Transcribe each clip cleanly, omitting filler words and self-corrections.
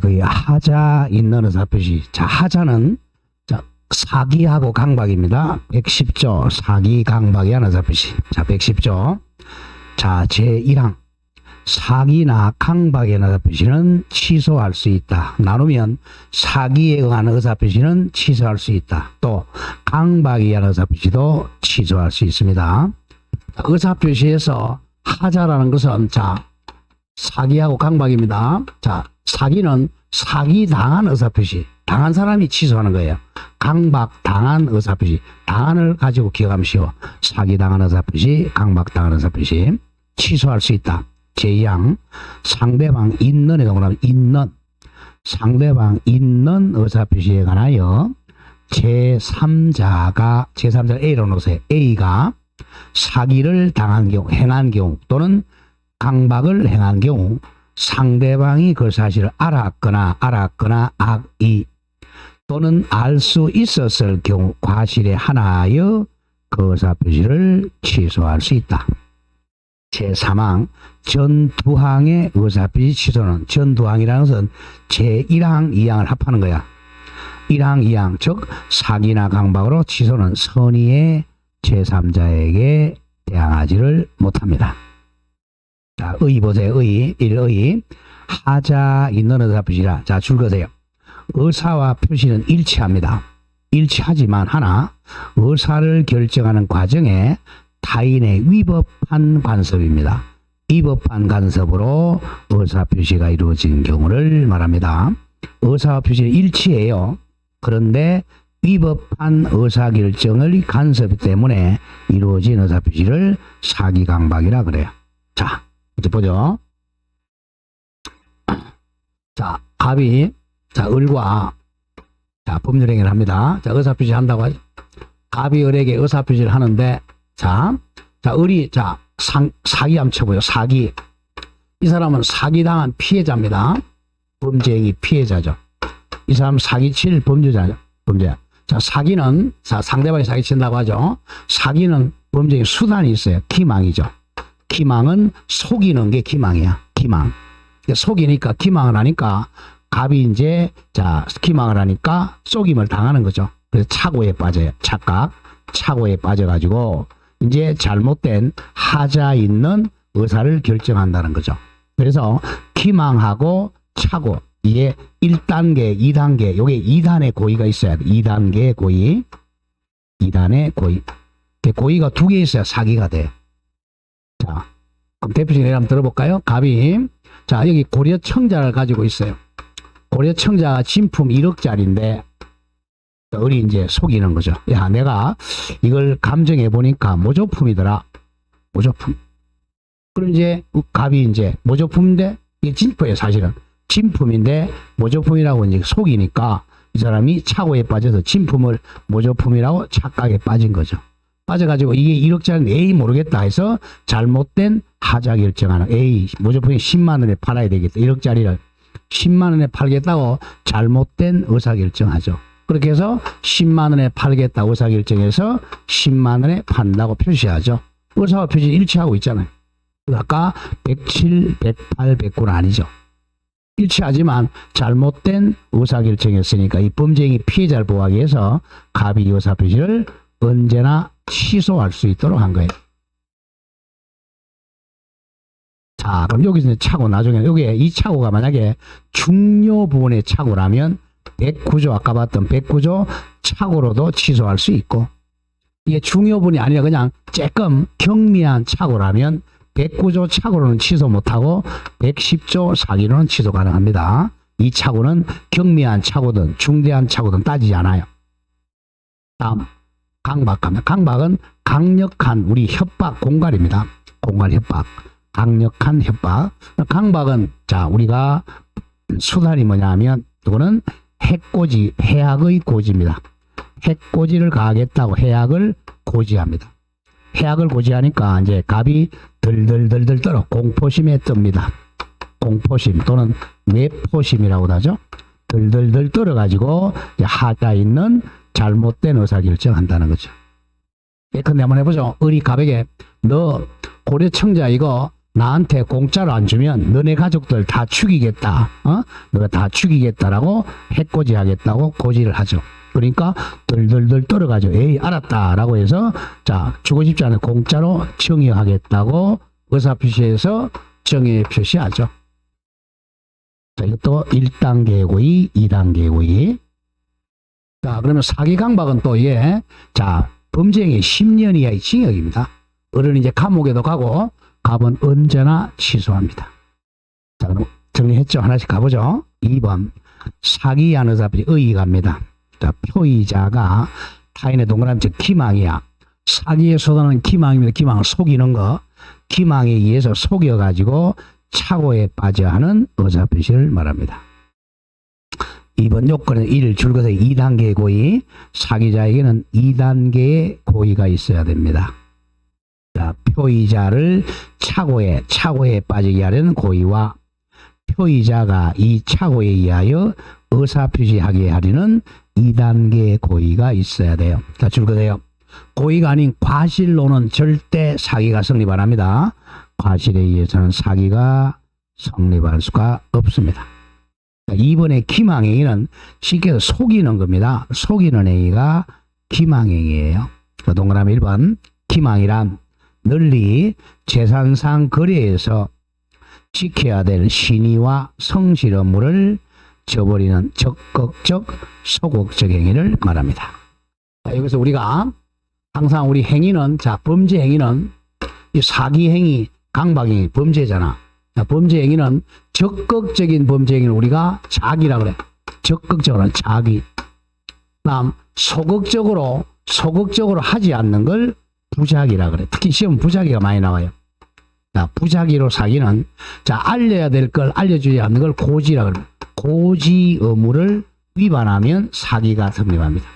그 하자 있는 의사표시. 자, 하자는 자, 사기하고 강박입니다. 110조 사기 강박이 하는 의사표시. 자, 110조. 자, 제1항 사기나 강박에 의한 의사표시는 취소할 수 있다. 나누면 사기에 의한 의사표시는 취소할 수 있다. 또 강박에 의한 의사표시도 취소할 수 있습니다. 의사표시에서 하자라는 것은 자, 사기하고 강박입니다. 자, 사기는 사기 당한 의사표시. 당한 사람이 취소하는 거예요. 강박 당한 의사표시. 당한을 가지고 기억하면 쉬워. 사기 당한 의사표시, 강박 당한 의사표시. 취소할 수 있다. 제2항 상대방 있는에 동그라미 있는 상대방 있는 의사표시에 관하여 제3자가 A로 놓으세요. A가 사기를 당한 경우, 행한 경우 또는 강박을 행한 경우 상대방이 그 사실을 알았거나 악의 또는 알 수 있었을 경우 과실에 한하여 그 의사표시를 취소할 수 있다. 제3항 전 두 항의 의사표시 취소는 전 두 항이라는 것은 제1항, 2항을 합하는 거야. 1항, 2항 즉 사기나 강박으로 취소는 선의의 제3자에게 대항하지를 못합니다. 자, 의 보세요. 의 하자 있는 의사표시라. 자, 줄 거세요. 의사와 표시는 일치합니다. 일치하지만 하나 의사를 결정하는 과정에 타인의 위법한 간섭입니다. 위법한 간섭으로 의사표시가 이루어진 경우를 말합니다. 의사와 표시는 일치해요. 그런데 위법한 의사결정을 간섭 때문에 이루어진 의사표시를 사기강박이라 그래요. 자, 이제 보죠. 자, 갑이 자, 을과 자, 법률행위를 합니다. 자, 의사표시 한다고 하죠. 갑이 을에게 의사표시를 하는데 자, 을이 자, 사기 한번 쳐보요. 사기. 이 사람은 사기당한 피해자입니다. 범죄행위 피해자죠. 이 사람은 사기칠 범죄자죠. 범죄자. 자, 사기는 자, 상대방이 사기친다고 하죠. 사기는 범죄의 수단이 있어요. 기망이죠. 기망은 속이는 게 기망이야. 기망. 속이니까 기망을 하니까 갑이 이제 자, 기망을 하니까 속임을 당하는 거죠. 그래서 착오에 빠져요. 착각. 착오에 빠져가지고 이제 잘못된 하자 있는 의사를 결정한다는 거죠. 그래서 기망하고 착오 이게 1단계, 2단계 요게 2단의 고의가 있어야 돼. 2단계의 고의. 2단의 고의. 고의가 2개 있어야 사기가 돼. 자, 그럼 대표적인 예를 한번 들어볼까요? 갑이 자, 여기 고려청자를 가지고 있어요. 고려청자가 진품 1억짜리인데 을이 이제 속이는 거죠. 야, 내가 이걸 감정해 보니까 모조품이더라. 모조품. 그럼 이제 갑이 이제 모조품인데 이게 진품이에요, 사실은. 진품인데 모조품이라고 이제 속이니까 이 사람이 착오에 빠져서 진품을 모조품이라고 착각에 빠진 거죠. 빠져가지고 이게 1억짜리인데 A 모르겠다 해서 잘못된 하자 결정하는 A 모조품이 10만 원에 팔아야 되겠다. 1억짜리를 10만 원에 팔겠다고 잘못된 의사결정하죠. 그렇게 해서 10만 원에 팔겠다고 의사결정해서 10만 원에 판다고 표시하죠. 의사와 표시는 일치하고 있잖아요. 아까 107, 108, 109는 아니죠. 일치하지만 잘못된 의사결정이었으니까 이 범죄행위 피해자를 보호하기 위해서 갑이 의사표시를 언제나 취소할 수 있도록 한 거예요. 자, 그럼 여기서 착오 나중에 여기에 이 착오가 만약에 중요 부분의 착오라면 109조 아까 봤던 109조 착오로도 취소할 수 있고 이게 중요 부분이 아니라 그냥 조금 경미한 착오라면 109조 착오로는 취소 못하고 110조 사기로는 취소 가능합니다. 이 착오는 경미한 착오든 중대한 착오든 따지지 않아요. 다음 강박하면 강박은 강력한 우리 협박 공갈입니다. 공갈 협박. 강력한 협박. 강박은 자 우리가 수단이 뭐냐 하면 이거는 해코지 해악의 고지입니다. 해코지를 가하겠다고 해악을 고지합니다. 해악을 고지하니까 이제 갑이 들들들들 떨어 공포심에 뜹니다. 공포심 또는 뇌포심이라고도 하죠. 들들들 떨어가지고 하자 있는 잘못된 의사결정한다는 거죠. 예컨대 한번 해보죠. 을이 갑에게 너 고려청자 이거 나한테 공짜로 안 주면 너네 가족들 다 죽이겠다. 너가 다 죽이겠다라고 해코지 하겠다고 고지를 하죠. 그러니까 덜덜덜 떨어가죠. 에이 알았다라고 해서 자 주고 싶지 않은 공짜로 정의하겠다고 의사표시에서 정의 표시하죠. 자 이것도 1단계 고의, 2단계 고의. 자 그러면 사기 강박은 또 예, 자 범죄행위 10년 이하의 징역입니다. 어른이 이제 감옥에도 가고 갑은 언제나 취소합니다. 자 그럼 정리했죠? 하나씩 가보죠. 2번 사기한 의사표시 의의 갑니다. 자, 표의자가 타인의 동그라미 즉 기망이야. 사기에 쏟아내는 기망입니다. 기망을 속이는 거. 기망에 의해서 속여가지고 착오에 빠져 하는 의사표시를 말합니다. 2번 요건은 1. 줄것의 2단계의 고의. 사기자에게는 2단계의 고의가 있어야 됩니다. 자, 표의자를 착오에 빠지게 하려는 고의와 표의자가 이 착오에 의하여 의사표시하게 하려는 2단계의 고의가 있어야 돼요. 자, 줄거세요. 고의가 아닌 과실로는 절대 사기가 성립 안 합니다. 과실에 의해서는 사기가 성립할 수가 없습니다. 자, 2번의 기망행위는 쉽게 속이는 겁니다. 속이는 행위가 기망행위예요. 자, 동그라미 1번 기망이란 널리 재산상 거래에서 지켜야 될 신의와 성실 업무를 저버리는 적극적 소극적 행위를 말합니다. 자, 여기서 우리가 항상 우리 행위는 자 범죄 행위는 이 사기 행위, 강박 행위 범죄잖아. 자, 범죄 행위는 적극적인 범죄 행위를 우리가 자기라 그래. 적극적으로는 자기. 다음 소극적으로 하지 않는 걸 부작위라 그래. 특히 시험 부작위가 많이 나와요. 자, 부작위로 사기는 자 알려야 될 걸 알려주지 않는 걸 고지라 그래. 고지 의무를 위반하면 사기가 성립합니다.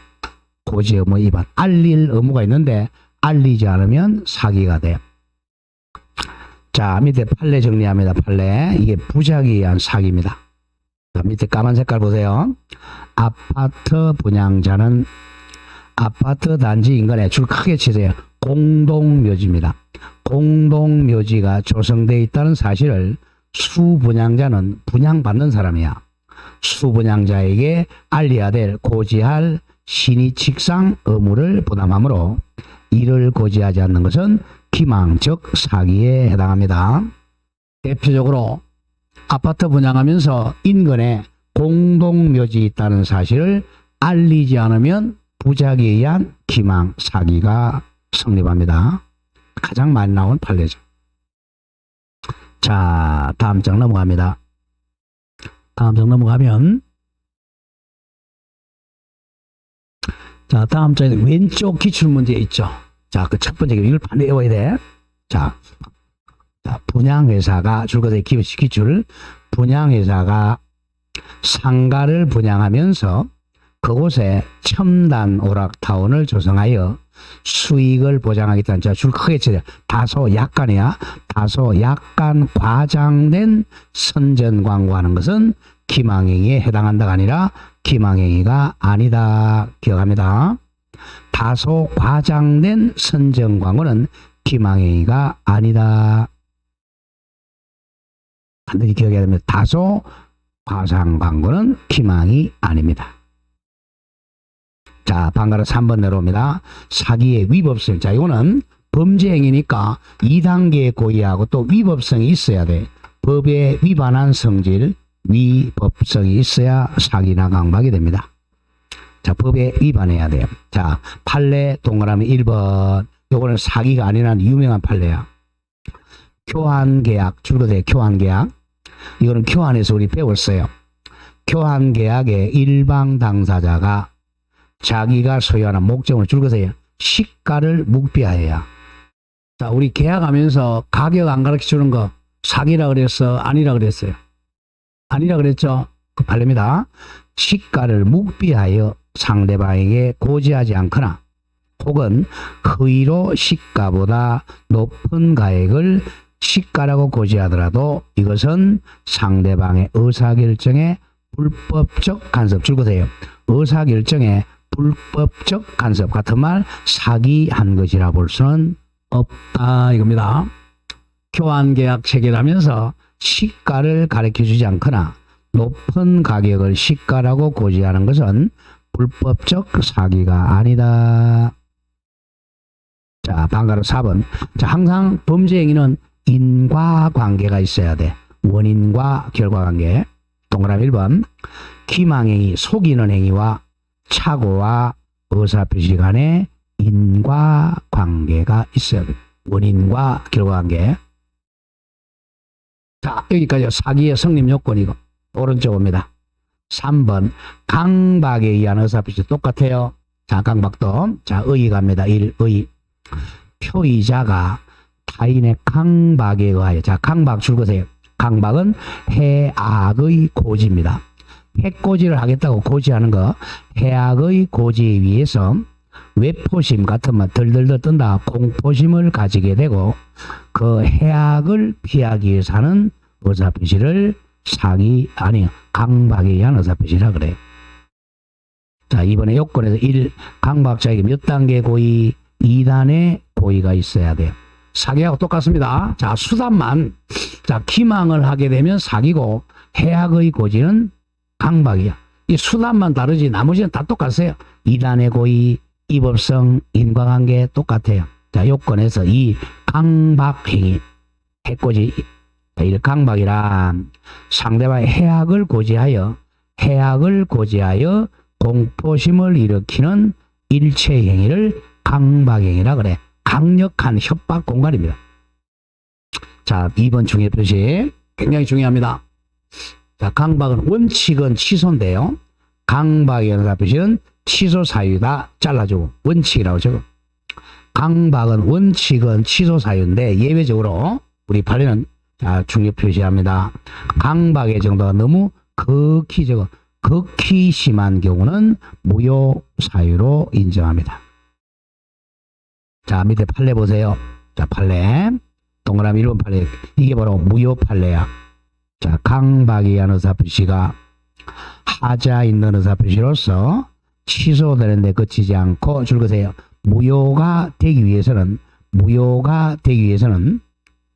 고지 의무 위반. 알릴 의무가 있는데 알리지 않으면 사기가 돼요. 자, 밑에 판례 정리합니다. 판례. 이게 부작위에 의한 사기입니다. 자, 밑에 까만 색깔 보세요. 아파트 분양자는 아파트 단지 인근에 줄 크게 치세요. 공동묘지입니다. 공동묘지가 조성되어 있다는 사실을 수분양자는 분양받는 사람이야. 수분양자에게 알려야 될 고지할 신의칙상 의무를 부담하므로 이를 고지하지 않는 것은 기망 즉 사기에 해당합니다. 대표적으로 아파트 분양하면서 인근에 공동묘지 있다는 사실을 알리지 않으면 부작위에 의한 기망 사기가 성립합니다. 가장 많이 나온 판례죠. 자, 다음 장 넘어갑니다. 다음 장 넘어가면 자, 다음 장에 왼쪽 기출문제 있죠. 자, 그 첫 번째 이걸 반드시 외워야 돼. 자, 분양회사가 줄것의 기출 분양회사가 상가를 분양하면서 그곳에 첨단 오락타운을 조성하여 수익을 보장하겠다는 자, 줄 크게 쳐요. 다소 약간이야. 다소 약간 과장된 선전 광고하는 것은 기망행위에 해당한다가 아니라 기망행위가 아니다. 기억합니다. 다소 과장된 선전 광고는 기망행위가 아니다. 반드시 기억해야 됩니다. 다소 과장 광고는 기망이 아닙니다. 자, 방가로 3번 내려옵니다. 사기의 위법성. 자, 이거는 범죄 행위니까 2단계의 고의하고 또 위법성이 있어야 돼. 법에 위반한 성질, 위법성이 있어야 사기나 강박이 됩니다. 자, 법에 위반해야 돼요. 자, 판례 동그라미 1번. 요거는 사기가 아니라는 유명한 판례야. 교환계약, 줄거대 교환계약. 이거는 교환에서 우리 배웠어요. 교환계약의 일방 당사자가 자기가 소유하는 목적을 줄거세요. 시가를 묵비하여야. 자, 우리 계약하면서 가격 안 가르쳐 주는 거 사기라 그랬어? 아니라 그랬어요? 아니라 그랬죠? 그 판례입니다. 시가를 묵비하여 상대방에게 고지하지 않거나 혹은 허위로 시가보다 높은 가액을 시가라고 고지하더라도 이것은 상대방의 의사결정에 불법적 간섭 줄거세요. 의사결정에 불법적 간섭 같은 말 사기한 것이라 볼 수는 없다 이겁니다. 교환계약 체결하면서 시가를 가르쳐주지 않거나 높은 가격을 시가라고 고지하는 것은 불법적 사기가 아니다. 자, 방가로 4번. 자, 항상 범죄 행위는 인과관계가 있어야 돼. 원인과 결과관계. 동그라미 1번. 기망행위, 속이는 행위와 착오와 의사표시 간에 인과관계가 있어야 돼. 원인과 결과관계. 자, 여기까지 사기의 성립 요건이고 오른쪽 옵니다. 3번. 강박에 의한 의사표시 똑같아요. 자, 강박도. 자, 의 갑니다. 1. 의. 표의자가 타인의 강박에 의하여. 자, 강박 줄거세요. 강박은 해악의 고지입니다. 해코지를 하겠다고 고지하는 거. 해악의 고지에 위해서 외포심 같은 말 덜덜덜 뜬다. 공포심을 가지게 되고 그 해악을 피하기 위해서 하는 의사표시를 사기 아니 강박에 의한 의사표시라 그래요. 자, 이번에 요건에서 1. 강박자에게 몇 단계 고의 2단의 고의가 있어야 돼요. 사기하고 똑같습니다. 자, 수단만 자 기망을 하게 되면 사기고 해악의 고지는 강박이야. 이 수단만 다르지 나머지는 다 똑같아요. 2단의 고의, 위법성, 인과관계 똑같아요. 자, 요건에서 이 강박행위 해코지 이 강박이란 상대방의 해악을 고지하여 공포심을 일으키는 일체 행위를 강박행위라 그래. 강력한 협박 공갈입니다. 자, 2번 중요 표시 굉장히 중요합니다. 자, 강박은 원칙은 취소인데요. 강박의 연사 표시는 취소 사유다 잘라주고 원칙이라고 적어. 강박은 원칙은 취소 사유인데 예외적으로 우리 판례는 자, 중요 표시합니다. 강박의 정도가 너무 극히 적어. 극히 심한 경우는 무효 사유로 인정합니다. 자, 밑에 판례 보세요. 자, 판례. 동그라미 1번 판례. 이게 바로 무효 판례야. 자, 강박에 의한 의사표시가 하자 있는 의사표시로서 취소되는데 그치지 않고 줄거세요. 무효가 되기 위해서는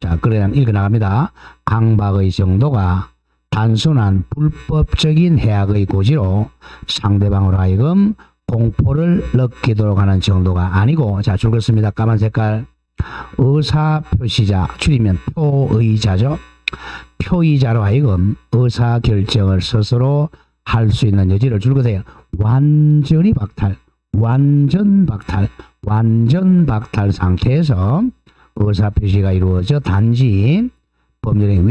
자, 그래야 읽어 나갑니다. 강박의 정도가 단순한 불법적인 해악의 고지로 상대방으로 하여금 공포를 느끼도록 하는 정도가 아니고, 자, 줄거습니다. 까만 색깔. 의사표시자, 줄이면 표의자죠. 표의자로 하여금 의사결정을 스스로 할 수 있는 여지를 줄거세요. 완전 박탈 상태에서 의사표시가 이루어져 단지 법률의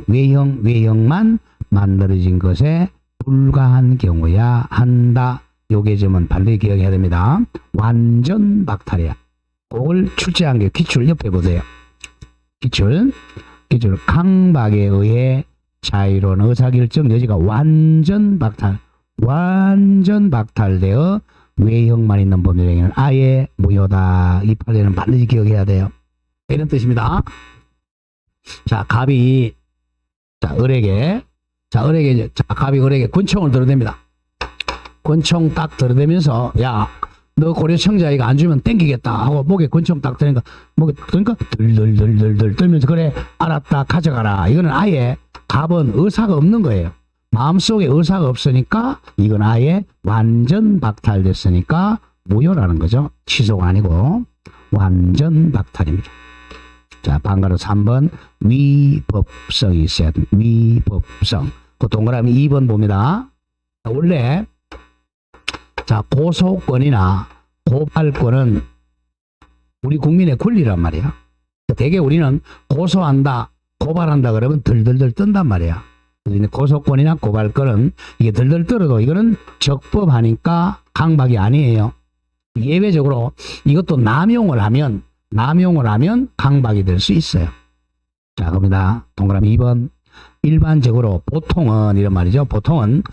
외형만 만들어진 것에 불과한 경우야 한다. 요게 점은 반드시 기억해야 됩니다. 완전 박탈이야. 그걸 출제한 게 기출 옆에 보세요. 기출 강박에 의해 자유로운 의사결정 여지가 완전 박탈되어 외형만 있는 법률행위는 아예 무효다. 이 판례는 반드시 기억해야 돼요. 이런 뜻입니다. 자, 갑이 을에게 권총을 들어댑니다. 권총 딱 들어대면서 야, 너 고려청자 이거 안 주면 땡기겠다 하고 목에 권총 딱 드니까 그러니까 덜덜덜덜 떨면서 그래 알았다 가져가라. 이거는 아예 갑은 의사가 없는 거예요. 마음속에 의사가 없으니까 이건 아예 완전 박탈됐으니까 무효라는 거죠. 취소가 아니고 완전 박탈입니다. 자, 방가로 3번 위법성이 있어야 됩니다. 위법성. 그 동그라미 2번 봅니다. 원래 자, 고소권이나 고발권은 우리 국민의 권리란 말이야. 대개 우리는 고소한다, 고발한다 그러면 덜덜덜 뜬단 말이야. 고소권이나 고발권은 이게 덜덜 떨어도 이거는 적법하니까 강박이 아니에요. 예외적으로 이것도 남용을 하면 강박이 될 수 있어요. 자, 갑니다. 동그라미 2번. 일반적으로 보통은 이런 말이죠. 보통은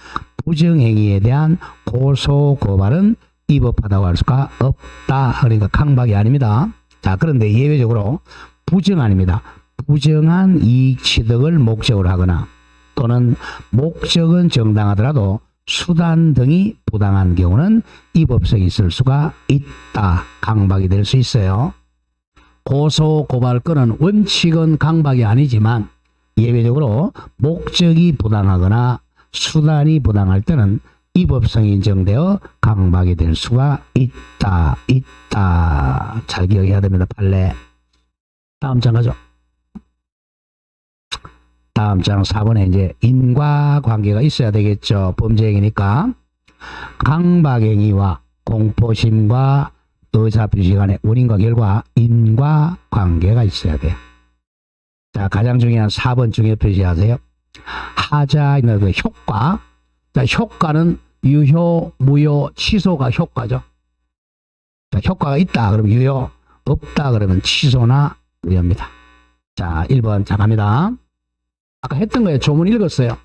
부정행위에 대한 고소 고발은 위법하다고 할 수가 없다. 그러니까 강박이 아닙니다. 자, 그런데 예외적으로 부정 아닙니다. 부정한 이익 취득을 목적으로 하거나 또는 목적은 정당하더라도 수단 등이 부당한 경우는 위법성이 있을 수가 있다. 강박이 될 수 있어요. 고소 고발 건은 원칙은 강박이 아니지만 예외적으로 목적이 부당하거나 수단이 부당할 때는 위법성이 인정되어 강박이 될 수가 있다. 잘 기억해야 됩니다. 판례. 다음 장 가죠. 다음 장 4번에 이제 인과관계가 있어야 되겠죠. 범죄행위니까. 강박행위와 공포심과 의사표시 간의 원인과 결과 인과관계가 있어야 돼요. 자, 가장 중요한 4번 중에 표시하세요. 하자, 그 효과. 자, 효과는 유효, 무효, 취소가 효과죠. 자, 효과가 있다 그러면 유효, 없다 그러면 취소나 무효입니다. 자, 1번 자 갑니다. 아까 했던 거예요. 조문 읽었어요.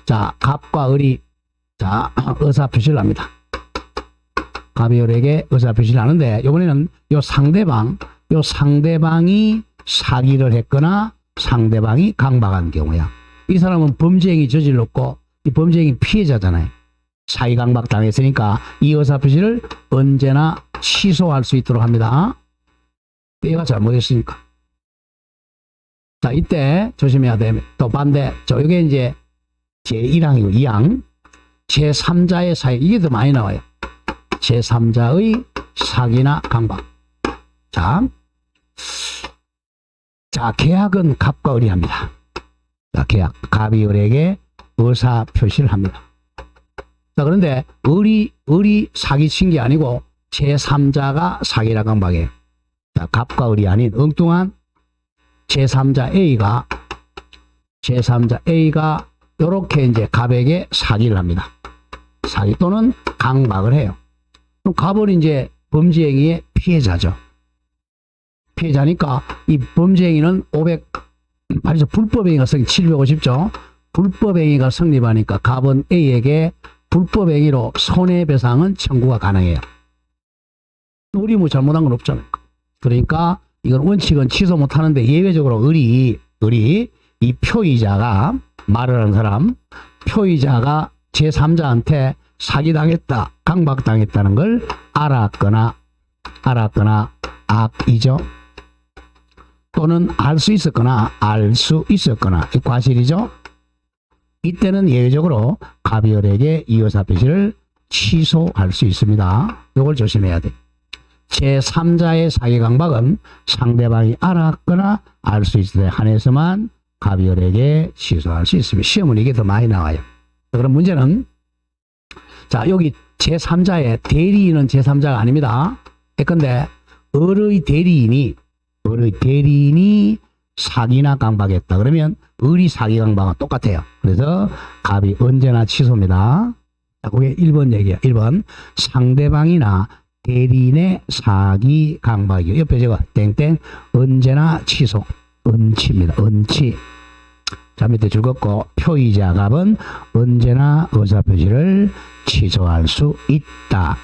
자, 갑과 을이 자 의사표시를 합니다. 갑이 을에게 의사표시를 하는데 이번에는 요 상대방이 사기를 했거나 상대방이 강박한 경우야. 이 사람은 범죄행위 저질렀고 이 범죄행위 피해자잖아요. 사기 강박 당했으니까 이 의사표시를 언제나 취소할 수 있도록 합니다. 얘가 잘못했으니까. 자, 이때 조심해야 됩니다. 또 반대. 이게 이제 제1항이고 2항. 제3자의 사기. 이게 더 많이 나와요. 제3자의 사기나 강박. 자, 계약은 갑과 을이 합니다. 자, 계약. 갑이 을에게 의사 표시를 합니다. 자, 그런데 을이 사기친 게 아니고 제3자가 사기나 강박이에요. 자, 갑과 을이 아닌 엉뚱한 제3자 A가 요렇게 이제 갑에게 사기를 합니다. 사기 또는 강박을 해요. 그럼 갑은 이제 범죄행위의 피해자죠. 피해자니까 이 범죄행위는 508에서 불법행위가 750조. 불법행위가 성립하니까 갑은 A에게 불법행위로 손해배상은 청구가 가능해요. 우리 뭐 잘못한 건 없잖아요. 그러니까 이건 원칙은 취소 못하는데 예외적으로 을이 이 표의자가 말을 하는 사람, 표의자가 제3자한테 사기당했다, 강박당했다는 걸 알았거나 악이죠. 또는 알 수 있었거나 이 과실이죠. 이때는 예외적으로 갑이 을에게 이 의사표시를 취소할 수 있습니다. 이걸 조심해야 돼. 제3자의 사기 강박은 상대방이 알았거나 알 수 있을 때 한해서만 갑이 을에게 취소할 수 있습니다. 시험은 이게 더 많이 나와요. 그럼 문제는 자, 여기 제3자의 대리인은 제3자가 아닙니다. 예컨대 을의 대리인이 사기나 강박했다. 그러면 을이 사기 강박은 똑같아요. 그래서 갑이 언제나 취소입니다. 자, 그게 1번 얘기야. 1번 상대방이나 대리인의 사기 강박이요. 옆에 제가 땡땡 언제나 취소. 은치입니다. 은치. 자, 밑에 줄 긋고 표의자 갑은 언제나 의사표시를 취소할 수 있다.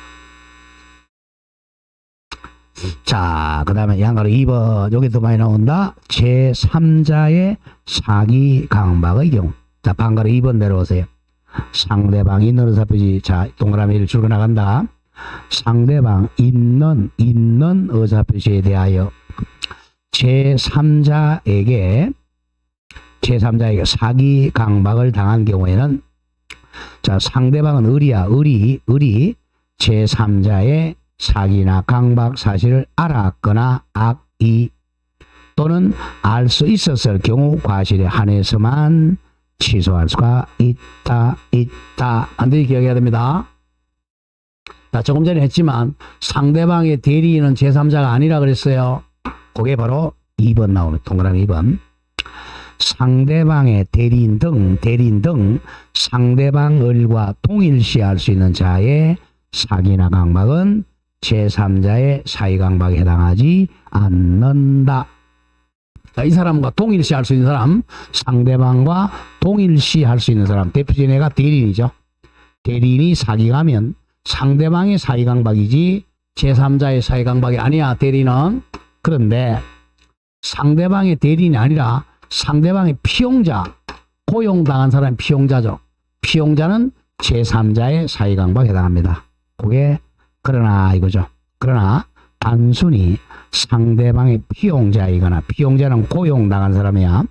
자, 그 다음에 양가로 2번 여기 더 많이 나온다. 제3자의 사기 강박의 경우. 자, 반가로 2번 내려오세요. 상대방이 있는 의사표시. 자, 동그라미를 줄여 나간다. 상대방 있는 의사표시에 대하여 제3자에게 사기 강박을 당한 경우에는 자, 상대방은 을이야. 을이 제3자의 사기나 강박 사실을 알았거나 악의 또는 알 수 있었을 경우 과실에 한해서만 취소할 수가 있다. 반드시 기억해야 됩니다. 자, 조금 전에 했지만 상대방의 대리인은 제3자가 아니라 그랬어요. 그게 바로 2번 나오는 동그라미 2번. 상대방의 대리인 등 상대방 을과 동일시할 수 있는 자의 사기나 강박은 제3자의 사기 강박에 해당하지 않는다. 자, 이 사람과 동일시할 수 있는 사람, 상대방과 동일시할 수 있는 사람, 대표적인 애가 대리인이죠. 대리인이 사기가면 상대방의 사기 강박이지 제3자의 사기 강박이 아니야. 대리인은. 그런데 상대방의 대리인이 아니라 상대방의 피용자, 고용당한 사람이 피용자죠. 피용자는 제3자의 사기 강박에 해당합니다. 그게 그러나 이거죠. 그러나 단순히 상대방의 피용자이거나, 피용자는 고용당한 사람이야.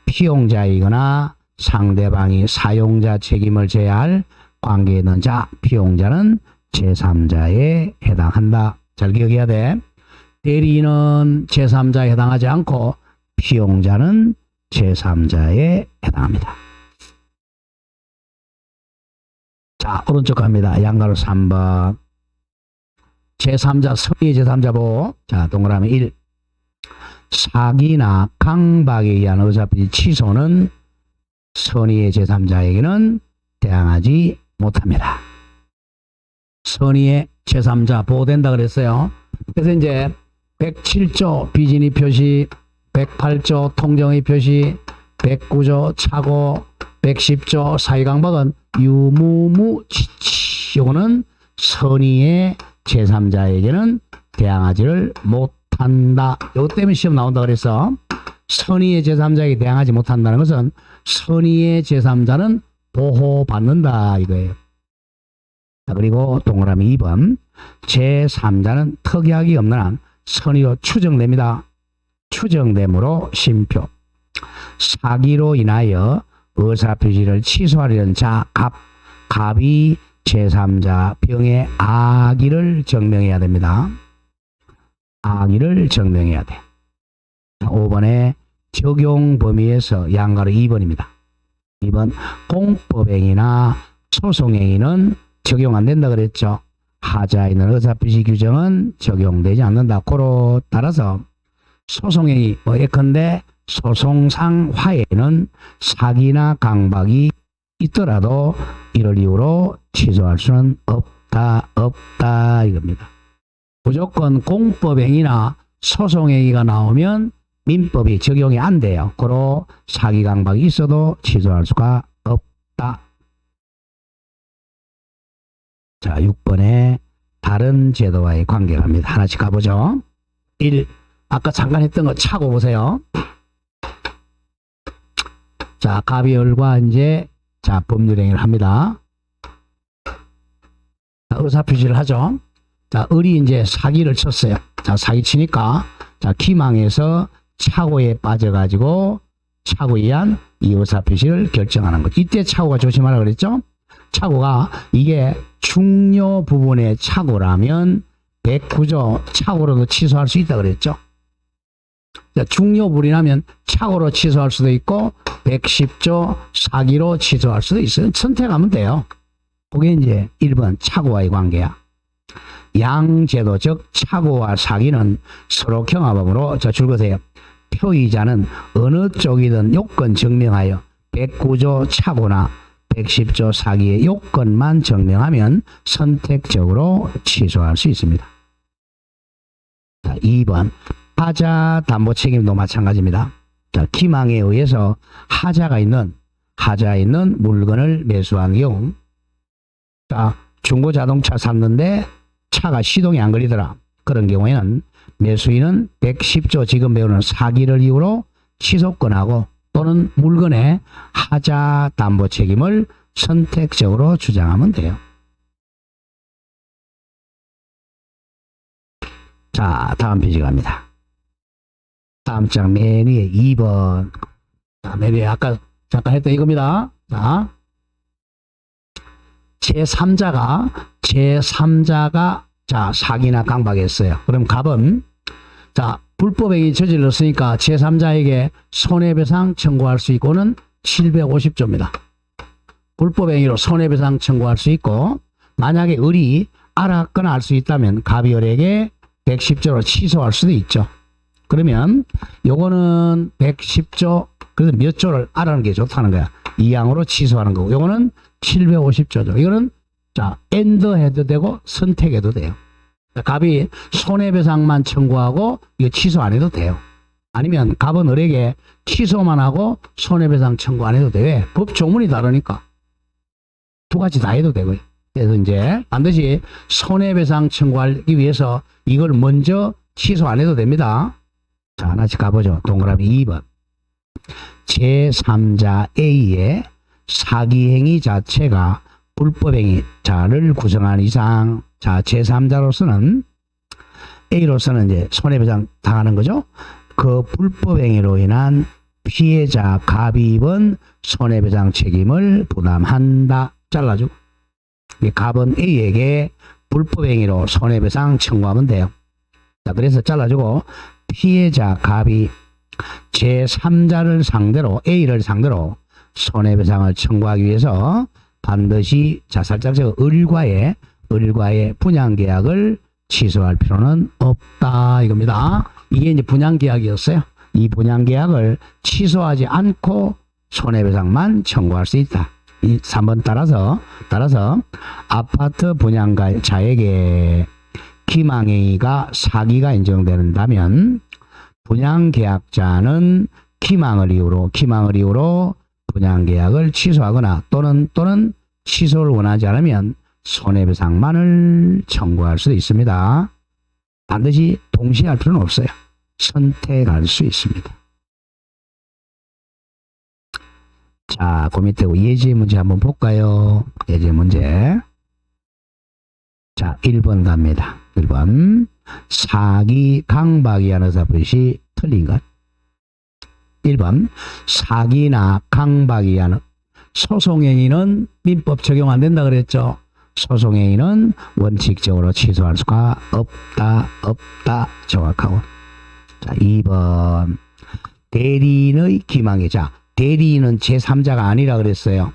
피용자이거나 상대방이 사용자 책임을 져야 할 관계에 있는 자, 피용자는 제3자에 해당한다. 잘 기억해야 돼. 대리인은 제3자에 해당하지 않고 피용자는 제3자에 해당합니다. 자, 오른쪽 갑니다. 양가로 3번. 제3자, 선의의 제3자 보호. 자, 동그라미 1. 사기나 강박에 의한 의사표시 취소는 선의의 제3자에게는 대항하지 못합니다. 선의의 제3자 보호된다 그랬어요. 그래서 이제 107조 비진의 표시, 108조 통정의 표시, 109조 착오, 110조 사기강박은 유무무치치. 요거는 선의의 제3자에게는 대항하지를 못한다. 요것 때문에 시험 나온다 그랬어. 선의의 제3자에게 대항하지 못한다는 것은 선의의 제3자는 보호받는다 이거예요. 자, 그리고 동그라미 2번. 제3자는 특약이 없는 한 선의로 추정됩니다. 추정됨으로 심표. 사기로 인하여 의사표시를 취소하려는 자, 갑이 제3자 병의 악의를 증명해야 됩니다. 악의를 증명해야 돼. 5번에 적용 범위에서 양가로 2번입니다. 2번 공법행위나 소송행위는 적용 안 된다 그랬죠. 하자에 있는 의사표시 규정은 적용되지 않는다. 고로 따라서 소송행위 예컨대 소송상 화해는 사기나 강박이 있더라도 이를 이유로 취소할 수는 없다 이겁니다. 무조건 공법행위나 소송행위가 나오면 민법이 적용이 안 돼요. 고로 사기 강박이 있어도 취소할 수가 없다. 자, 6번에 다른 제도와의 관계가 합니다. 하나씩 가보죠. 1. 아까 잠깐 했던 거 차고 보세요. 자, 갑이열과 이제 자, 법률행위를 합니다. 자, 의사표시를 하죠. 자, 을이 이제 사기를 쳤어요. 자, 사기 치니까 자, 기망에서 착오에 빠져가지고 착오에 의한 이 의사표시를 결정하는 것. 이때 착오가 조심하라 그랬죠? 착오가 이게 중요 부분의 착오라면 109조 착오로도 취소할 수 있다 그랬죠? 자, 중요 부분이라면 착오로 취소할 수도 있고 110조 사기로 취소할 수도 있어요. 선택하면 돼요. 그게 이제 1번 착오와의 관계야. 양제도 즉 착오와 사기는 서로 경합으로 자 줄거세요. 표의자는 어느 쪽이든 요건 증명하여 109조 착오나 110조 사기의 요건만 증명하면 선택적으로 취소할 수 있습니다. 자, 2번 하자 담보 책임도 마찬가지입니다. 자, 기망에 의해서 하자에 있는 물건을 매수한 경우, 자, 중고 자동차 샀는데 차가 시동이 안 걸리더라. 그런 경우에는 매수인은 110조 지금 배우는 사기를 이유로 취소권하고 또는 물건의 하자 담보 책임을 선택적으로 주장하면 돼요. 자, 다음 페이지 갑니다. 다음 장 맨 위에 2번. 자, 맨 위에 아까 잠깐 했던 이겁니다. 자, 제3자가 자, 사기나 강박했어요. 그럼 갑은 자, 불법행위 저질렀으니까 제3자에게 손해배상 청구할 수 있고는 750조입니다. 불법행위로 손해배상 청구할 수 있고, 만약에 을이 알았거나 알 수 있다면 갑이 을에게 110조로 취소할 수도 있죠. 그러면 요거는 110조, 그래서 몇 조를 알아는 게 좋다는 거야. 이항으로 취소하는 거고, 요거는 750조죠. 이거는 자, 엔더 해도 되고 선택해도 돼요. 갑이 손해배상만 청구하고 이거 취소 안 해도 돼요. 아니면 갑은 을에게 취소만 하고 손해배상 청구 안 해도 돼. 법 조문이 다르니까 두 가지 다 해도 되고요. 그래서 이제 반드시 손해배상 청구하기 위해서 이걸 먼저 취소 안 해도 됩니다. 자, 하나씩 가보죠. 동그라미 2번. 제3자 A의 사기행위 자체가 불법행위자를 구성한 이상, 자, 제3자로서는 A로서는 이제 손해배상 당하는 거죠. 그 불법행위로 인한 피해자 갑입은 손해배상 책임을 부담한다. 잘라주고. 갑은 A에게 불법행위로 손해배상 청구하면 돼요. 자, 그래서 잘라주고 피해자 갑이 제3자를 상대로 A를 상대로 손해배상을 청구하기 위해서 반드시 자 살짝 저 을과의 분양계약을 취소할 필요는 없다 이겁니다. 이게 이제 분양계약이었어요. 이 분양계약을 취소하지 않고 손해배상만 청구할 수 있다. 이 3번 따라서 아파트 분양자에게 기망행위가 사기가 인정된다면 분양계약자는 기망을 이유로 분양계약을 취소하거나 또는 취소를 원하지 않으면 손해배상만을 청구할 수도 있습니다. 반드시 동시에 할 필요는 없어요. 선택할 수 있습니다. 자, 그 밑에 예제 문제 한번 볼까요? 예제 문제. 자, 1번 갑니다. 1번. 사기, 강박이한 의사표시 틀린 것. 1번. 사기나 강박이한 소송행위는 민법 적용 안 된다 그랬죠. 소송행위는 원칙적으로 취소할 수가 없다. 정확하고. 자, 2번. 대리인의 기망행. 자, 대리인은 제3자가 아니라 그랬어요.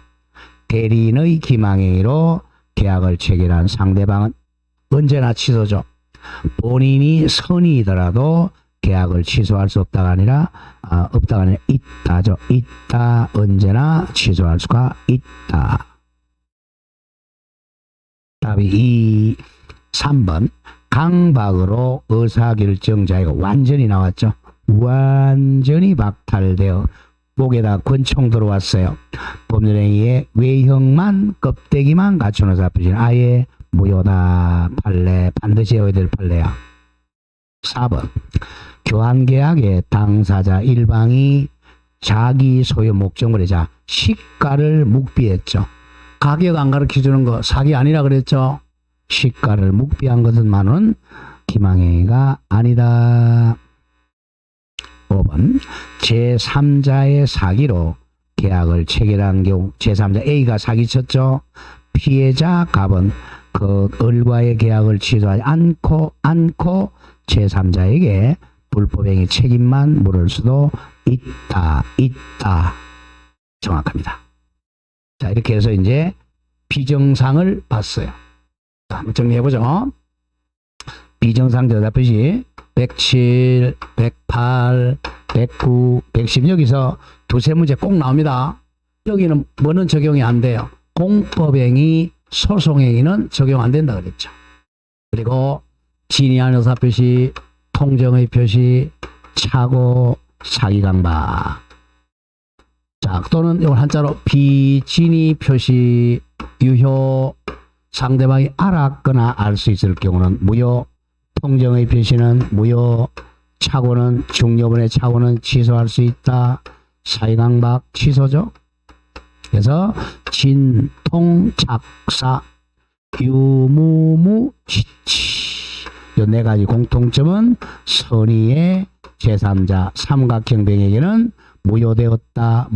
대리인의 기망행위로 계약을 체결한 상대방은 언제나 취소죠. 본인이 선의이더라도 계약을 취소할 수 없다가 아니라 있다죠. 있다. 언제나 취소할 수가 있다. 답이 3번. 강박으로 의사결정자가 완전히 나왔죠. 완전히 박탈되어 목에다 권총 들어왔어요. 법률행위의 외형만 껍데기만 갖춘 의사표시는 아예 무효다. 판례 반드시 해야 될 판례야. 4번. 교환계약의 당사자 일방이 자기 소유 목적물이자 시가를 묵비했죠. 가격 안 가르쳐주는 거 사기 아니라 그랬죠. 시가를 묵비한 것은만은 기망행위가 아니다. 5번. 제3자의 사기로 계약을 체결한 경우 제3자 A가 사기쳤죠. 피해자 갑은 그 을과의 계약을 취소하지 않고 제3자에게 불법행위 책임만 물을 수도 있다. 정확합니다. 자, 이렇게 해서 이제 비정상을 봤어요. 자, 한번 정리해보죠. 비정상 대답표시 107, 108, 109, 110 여기서 두세 문제 꼭 나옵니다. 여기는 뭐는 적용이 안 돼요. 공법행위, 소송행위는 적용 안 된다 그랬죠. 그리고 진의한 의사표시, 통정의 표시, 착오, 사기강박. 자, 또는 이걸 한자로 비진의 표시, 유효, 상대방이 알았거나 알 수 있을 경우는 무효, 통정의 표시는 무효, 착오는 중요분의 착오는 취소할 수 있다. 사기강박 취소죠. 그래서 진, 통, 착사, 유무무, 지치. 이 네 가지 공통점은 선의의 제3자 삼각형 병에게는 무효되었다.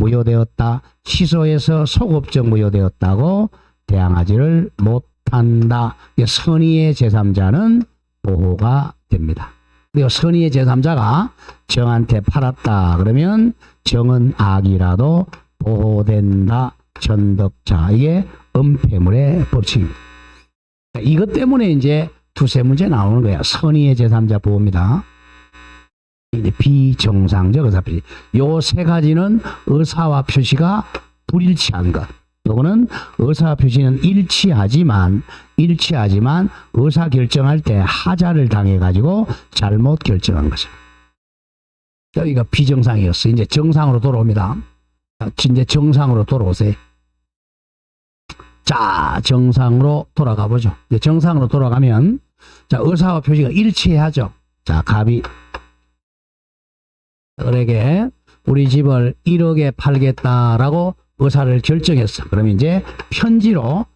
취소해서 소급적 무효되었다고 대항하지를 못한다. 선의의 제3자는 보호가 됩니다. 그리고 선의의 제3자가 정한테 팔았다. 그러면 정은 악이라도 보호된다. 전덕자. 이게 은폐물의 법칙입니다. 이것 때문에 이제 두세 문제 나오는 거야. 선의의 제3자 보호입니다. 이제 비정상적 의사표시. 요 세 가지는 의사와 표시가 불일치한 것. 요거는 의사 표시는 일치하지만 의사 결정할 때 하자를 당해 가지고 잘못 결정한 거죠. 여기가 비정상이었어. 이제 정상으로 돌아옵니다. 이제 정상으로 돌아오세요. 자, 정상으로 돌아가 보죠. 이제 정상으로 돌아가면 자, 의사와 표시가 일치하죠. 자, 갑이 을에게 우리 집을 1억에 팔겠다라고 의사를 결정했어. 그러면 이제 편지로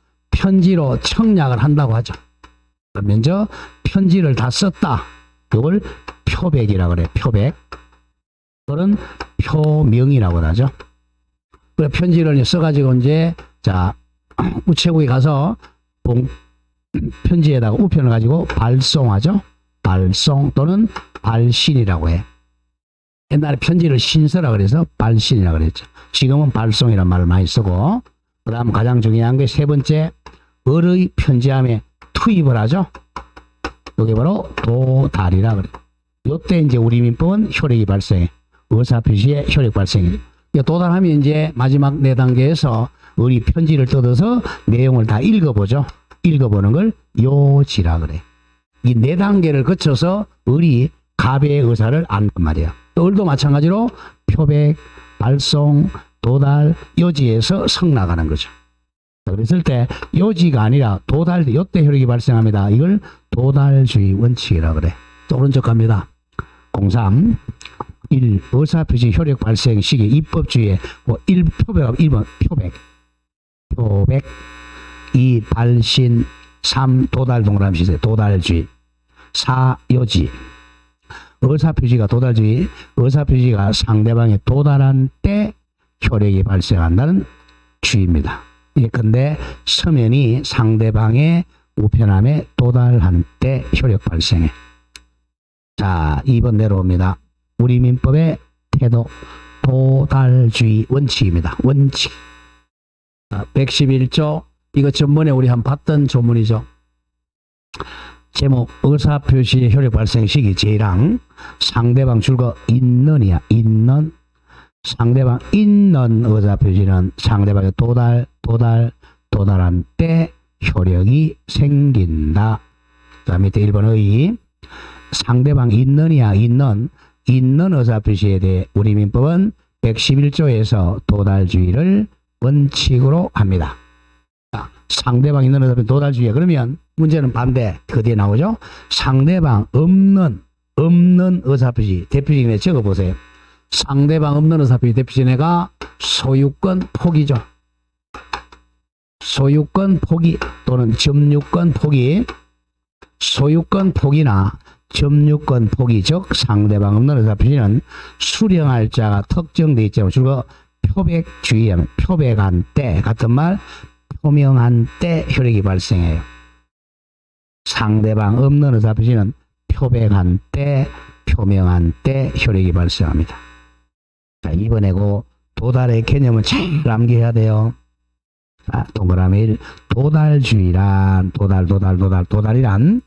청약을 한다고 하죠. 그러면 저 편지를 다 썼다. 이걸 표백이라고 그래. 표백. 그런 표명이라고 하죠. 그래 편지를 써가지고 이제 자 우체국에 가서 편지에다가 우편을 가지고 발송하죠. 발송 또는 발신이라고 해. 옛날에 편지를 신서라 그래서 발신이라고 그랬죠. 지금은 발송이란 말을 많이 쓰고, 그 다음 가장 중요한 게 세 번째, 을의 편지함에 투입을 하죠. 이게 바로 도달이라 그래요. 요때 이제 우리 민법은 효력이 발생해. 의사표시의 효력 발생이. 도달하면 이제 마지막 네 단계에서 을이 편지를 뜯어서 내용을 다 읽어보죠. 읽어보는 걸 요지라 그래. 이 네 단계를 거쳐서 을이 갑의 의사를 안단 말이야. 을도 마찬가지로 표백, 발송, 도달, 요지에서 성나가는 거죠. 그랬을 때 요지가 아니라 도달, 요때 효력이 발생합니다. 이걸 도달주의 원칙이라고 그래. 또 오른쪽 갑니다. 03 1. 의사표시 효력 발생 시기 입법주의에 1. 표백하고 1번 표백. 표백 2. 발신 3. 도달 동그라미 시세 도달주의 4. 요지 의사표시가 도달주의 의사표시가 상대방에 도달한 때 효력이 발생한다는 주의입니다. 근데 서면이 상대방의 우편함에 도달한 때 효력 발생해. 자 2번 내려옵니다. 우리 민법의 태도 도달주의 원칙입니다. 원칙. 111조 이거 전번에 우리 한번 봤던 조문이죠. 제목 의사표시의 효력 발생 시기 제일항 상대방 줄거 있는이야. 있는 상대방 있는 의사표시는 상대방의 도달한 때 효력이 생긴다. 자 밑에 1번의 상대방 있느냐 있는 의사표시에 대해 우리 민법은 111조에서 도달주의를 원칙으로 합니다. 자, 상대방 있는 의사표시 도달주의야. 그러면 문제는 반대. 그 뒤에 나오죠. 상대방 없는 의사표시 대표적인 애 적어보세요. 상대방 없는 의사표시 대표적인 애가 소유권 포기죠. 소유권 포기 또는 점유권 포기. 소유권 포기나 점유권 포기 즉 상대방 없는 의사표시는 수령할 자가 특정되어 있지만 주로 표백주의하면 표백한 때 같은 말 표명한 때 효력이 발생해요. 상대방 없는 의사표시는 표백한 때 표명한 때 효력이 발생합니다. 자 이번에고 도달의 개념은 잘 암기해야 돼요. 자, 동그라미 1 도달주의란 도달이란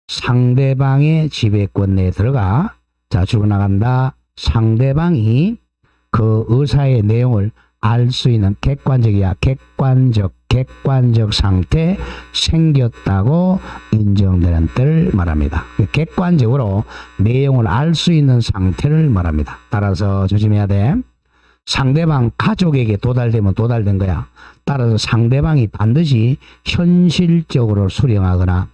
상대방의 지배권 내에 들어가 자 죽어나간다. 상대방이 그 의사의 내용을 알 수 있는 객관적 상태 생겼다고 인정되는 때를 말합니다. 객관적으로 내용을 알 수 있는 상태를 말합니다. 따라서 조심해야 돼. 상대방 가족에게 도달되면 도달된 거야. 따라서 상대방이 반드시 현실적으로 수령하거나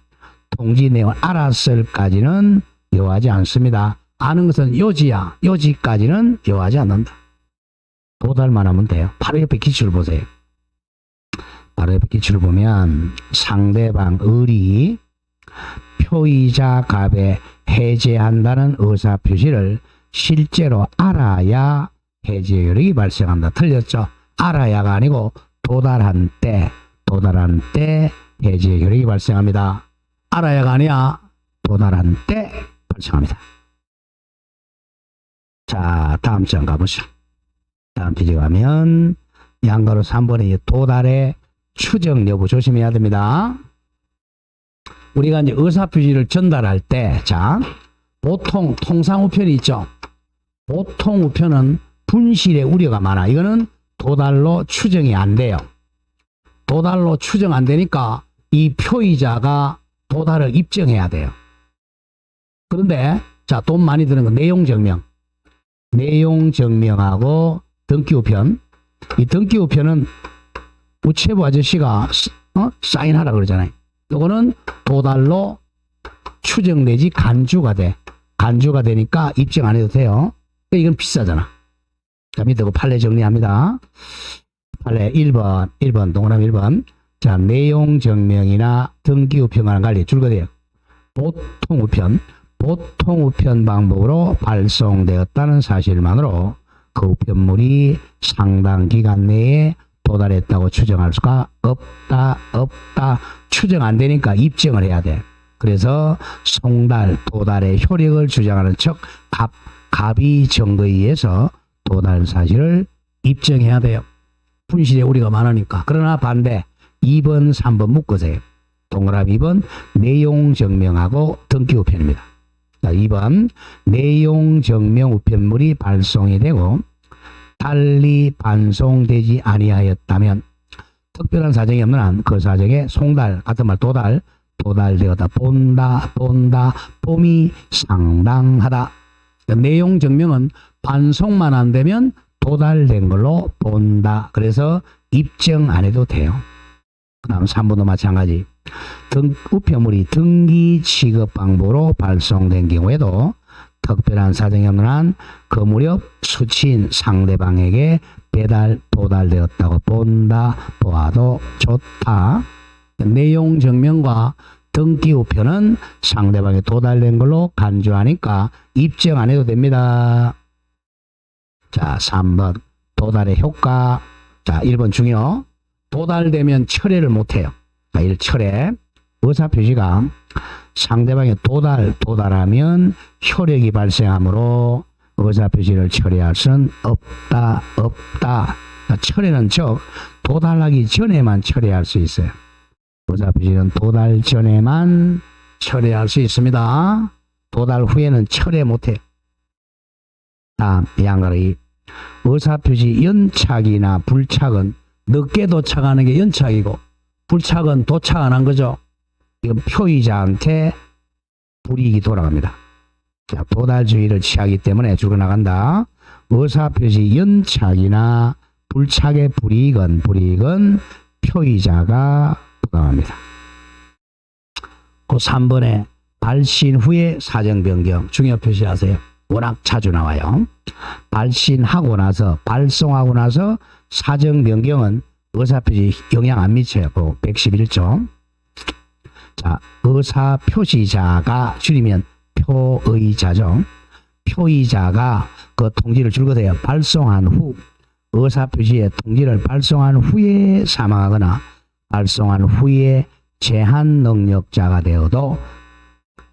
통지 내용을 알았을까지는 요하지 않습니다. 아는 것은 요지야. 요지까지는 요하지 않는다. 도달만 하면 돼요. 바로 옆에 기출을 보세요. 바로 옆에 기출을 보면 상대방 을이 표의자 갑에 해제한다는 의사표시를 실제로 알아야 해제 효력이 발생한다. 틀렸죠? 알아야가 아니고 도달한 때 해제 효력이 발생합니다. 알아야가 아니야. 도달한 때 발생합니다. 자, 다음 장 가보죠. 다음 페이지 가면 양가로 3번에 도달의 추정 여부 조심해야 됩니다. 우리가 이제 의사표시를 전달할 때, 자, 보통 통상 우편이 있죠. 보통 우편은 분실의 우려가 많아. 이거는 도달로 추정이 안 돼요. 도달로 추정 안 되니까 이 표의자가 도달을 입증해야 돼요. 그런데 자, 돈 많이 드는 거 내용 증명하고 등기우편. 이 등기우편은 우체부 아저씨가 사인하라 그러잖아요. 이거는 도달로 추정되지 간주가 돼. 간주가 되니까 입증 안 해도 돼요. 이건 비싸잖아. 자, 밑에 그 판례 정리합니다. 판례 1번 동그라미 1번. 자, 내용 증명이나 등기우편과는 달리 줄거리예요. 보통 우편 방법으로 발송되었다는 사실만으로 그 우편물이 상당 기간 내에 도달했다고 추정할 수가 없다. 추정 안 되니까 입증을 해야 돼. 그래서 송달, 도달의 효력을 주장하는 척 갑이 증거에 의해서 도달 사실을 입증해야 돼요. 분실에 우리가 많으니까. 그러나 반대 2번, 3번 묶으세요. 동그라미 2번 내용 증명하고 등기 우편입니다. 자, 2번 내용 증명 우편물이 발송이 되고 달리 반송되지 아니하였다면 특별한 사정이 없는 한 그 사정에 송달, 같은 말 도달되었다. 본다, 봄이 상당하다. 내용 증명은 반송만 안 되면 도달된 걸로 본다. 그래서 입증 안 해도 돼요. 그 다음 3번도 마찬가지. 우편물이 등기 취급 방법으로 발송된 경우에도 특별한 사정이 없는 한 그 무렵 수취인 상대방에게 도달되었다고 본다. 보아도 좋다. 내용 증명과 등기 우편은 상대방에 도달된 걸로 간주하니까 입증 안 해도 됩니다. 자, 3번 도달의 효과. 자, 1번 중요. 도달되면 철회를 못해요. 자, 1 철회. 의사표시가 상대방의 도달하면 효력이 발생하므로 의사표시를 철회할 수는 없다. 자, 철회는 즉 도달하기 전에만 철회할 수 있어요. 의사표시는 도달 전에만 철회할 수 있습니다. 도달 후에는 철회 못해요. 다음 양가리. 의사표시 연착이나 불착은 늦게 도착하는 게 연착이고 불착은 도착 안 한 거죠. 이건 표의자한테 불이익이 돌아갑니다. 자, 도달주의를 취하기 때문에 죽어나간다. 의사표시 연착이나 불착의 불이익은 표의자가 부담합니다. 그 3번에 발신 후에 사정 변경 중요 표시하세요. 워낙 자주 나와요. 발신하고 나서 발송하고 나서 사정 변경은 의사표시 영향 안 미쳐요. 111조. 자, 의사 표시자가 줄이면 표의자죠. 표의자가 그 통지를 줄거세요. 발송한 후 의사 표시의 통지를 발송한 후에 사망하거나 발송한 후에 제한 능력자가 되어도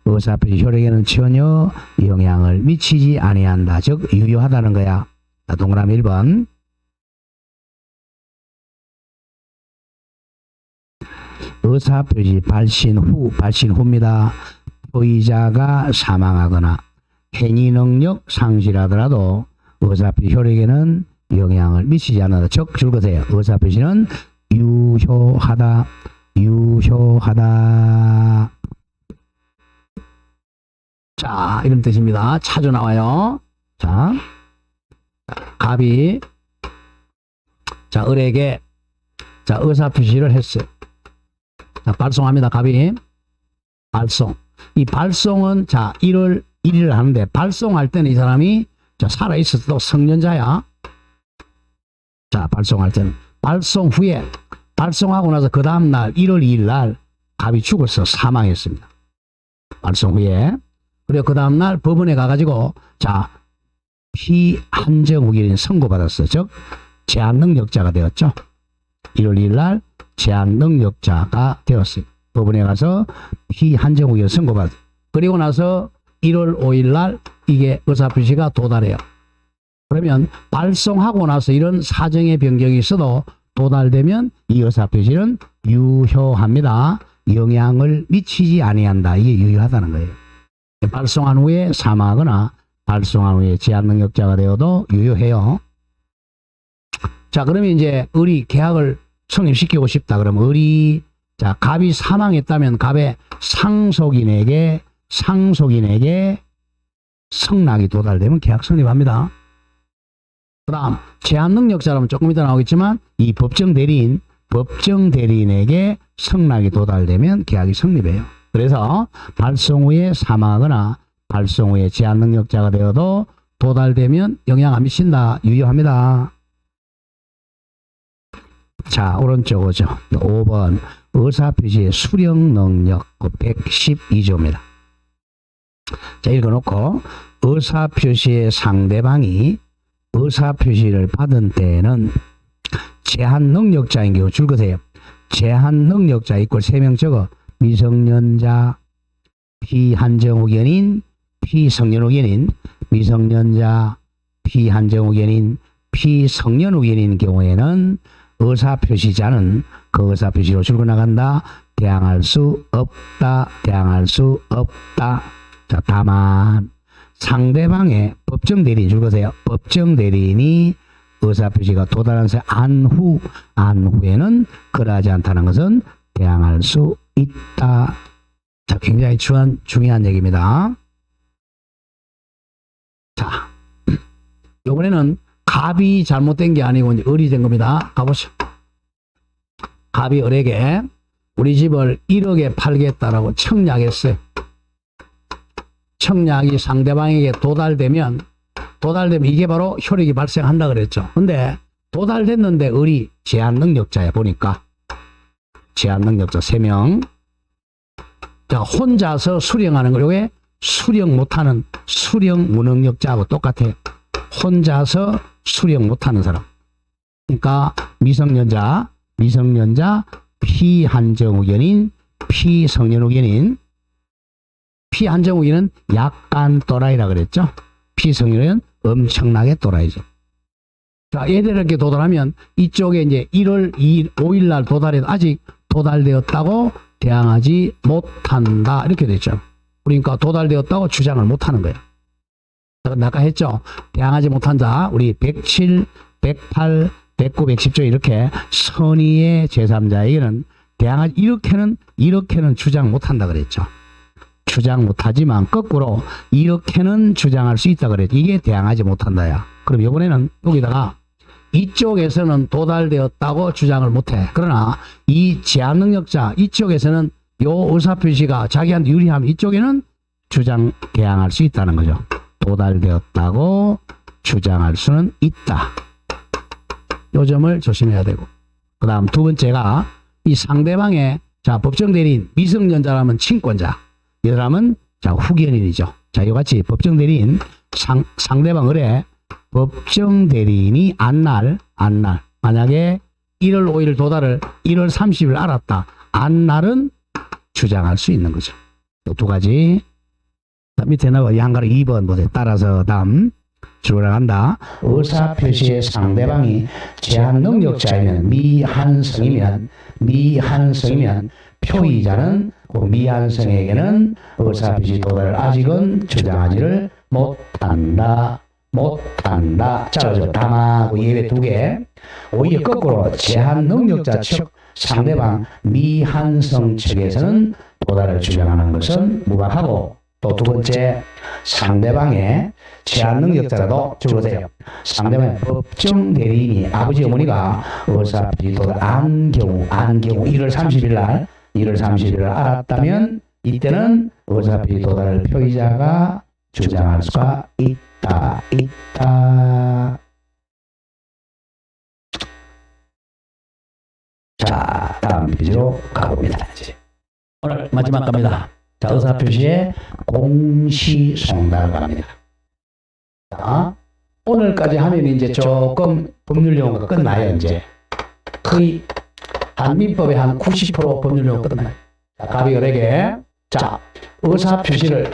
의사 표시 효력에는 전혀 영향을 미치지 아니한다. 즉 유효하다는 거야. 자, 동그라미 1번. 의사표시 발신 후입니다. 표의자가 사망하거나 행위 능력 상실하더라도 의사표시 효력에는 영향을 미치지 않는다. 즉 줄거세요. 의사표시는 유효하다. 자, 이런 뜻입니다. 자주 나와요. 자, 갑이 자 을에게 자 의사표시를 했어요. 자, 발송합니다. 갑이 발송. 이 발송은 자 1월 1일을 하는데 발송할 때는 이 사람이 자 살아있어도 성년자야. 자, 발송할 때는 발송 후에 발송하고 나서 그 다음날 1월 2일 날 갑이 죽어서 사망했습니다. 발송 후에. 그리고 그 다음날 법원에 가가지고 자 피한정후기인 선고받았어. 즉 제한능력자가 되었죠. 1월 2일 날 제한능력자가 되었어요. 법원에 가서 피한정후기인 선고받았어. 그리고 나서 1월 5일 날 이게 의사표시가 도달해요. 그러면 발송하고 나서 이런 사정의 변경이 있어도 도달되면 이 의사표시는 유효합니다. 영향을 미치지 아니한다. 이게 유효하다는 거예요. 발송한 후에 사망하거나 발송한 후에 제한능력자가 되어도 유효해요. 자, 그러면 이제 을이 계약을 성립시키고 싶다. 그러면 을이 자 갑이 사망했다면 갑의 상속인에게 성낙이 도달되면 계약 성립합니다. 그 다음 제한능력자라면 조금 이따 나오겠지만 이 법정 대리인에게 성낙이 도달되면 계약이 성립해요. 그래서 발송 후에 사망하거나 발송 후에 제한능력자가 되어도 도달되면 영향 안 미친다. 유효합니다. 자, 오른쪽 오죠. 5번 의사표시의 수령능력 112조입니다. 자, 읽어놓고 의사표시의 상대방이 의사표시를 받은 때에는 제한능력자인 경우 줄 것이에요. 제한능력자 이꼴 3명 적어 미성년자, 피한정후견인, 피성년후견인, 미성년자, 피한정후견인, 피성년후견인 경우에는 의사표시자는 그 의사표시로 출근나간다. 대항할 수 없다. 대항할 수 없다. 자, 다만 상대방의 법정대리인 줄 것이에요. 법정대리인이 의사표시가 도달한 안후에는 그러하지 않다는 것은 대항할 수 있다. 자, 굉장히 중요한 얘기입니다. 자, 이번에는 갑이 잘못된 게 아니고 이제 을이 된 겁니다. 가보시죠. 갑이 을에게 우리 집을 1억에 팔겠다라고 청약했어요. 청약이 상대방에게 도달되면 이게 바로 효력이 발생한다 그랬죠. 근데 도달됐는데 을이 제한능력자야 보니까. 제한능력자 3명. 자, 혼자서 수령하는 거. 요게 수령 못하는 수령 무능력자하고 똑같아요. 혼자서 수령 못하는 사람. 그러니까 미성년자, 피한정후견인, 피성년후견인. 피한정후견은 약간 또라이라 그랬죠. 피성년은 엄청나게 또라이죠. 자, 얘들에게 도달하면 이쪽에 이제 1월 5일 날 도달해도 아직 도달되었다고 대항하지 못한다. 이렇게 됐죠. 그러니까 도달되었다고 주장을 못하는 거예요. 아까 했죠. 대항하지 못한 자, 우리 107, 108, 109, 110조 이렇게 선의의 제3자에게는 대항하지, 이렇게는 주장 못한다 그랬죠. 주장 못하지만 거꾸로 이렇게는 주장할 수 있다 그랬죠. 이게 대항하지 못한다야. 그럼 이번에는 여기다가 이쪽에서는 도달되었다고 주장을 못해. 그러나 이 제한능력자 이쪽에서는 요 의사표시가 자기한테 유리하면 이쪽에는 대항할 수 있다는 거죠. 도달되었다고 주장할 수는 있다. 요 점을 조심해야 되고. 그 다음 두 번째가 이 상대방의 법정대리인 미성년자라면 친권자, 이 사람은 후견인이죠. 자, 이같이 법정대리인 상대방 을에 법정대리인이 안날 만약에 1월 5일 도달을 1월 30일 알았다. 안날은 주장할 수 있는 거죠. 두 가지. 밑에 나와 양가로 2번 보세요. 따라서 다음 들어간다. 의사표시의 상대방이 제한능력자이면 미한성이면 표의자는 그 미한성에게는 의사표시 도달을 아직은 주장하지를 못한다. 자, 다만 예외 2개. 오히려 거꾸로 제한능력자 측 상대방 미한성 측에서는 도달을 주장하는 것은 무방하고, 또 두 번째, 상대방의 제한능력자라도 적으세요. 상대방의 법정대리인이 아버지 어머니가 의사표시 도달 안 경우 1월 30일 날 알았다면 이때는 의사표시 도달을 표의자가 주장할 수가 있다. 자, 다음 페이지로 가봅니다. 오늘 마지막 갑니다. 자, 의사표시의 공시송달 갑니다. 자, 오늘까지 하면 이제 조금 법률 용어가 끝나요. 이제 거의 한 민법의 한 90% 법률 용어 끝나요. 자, 갑이 을에게 의사표시를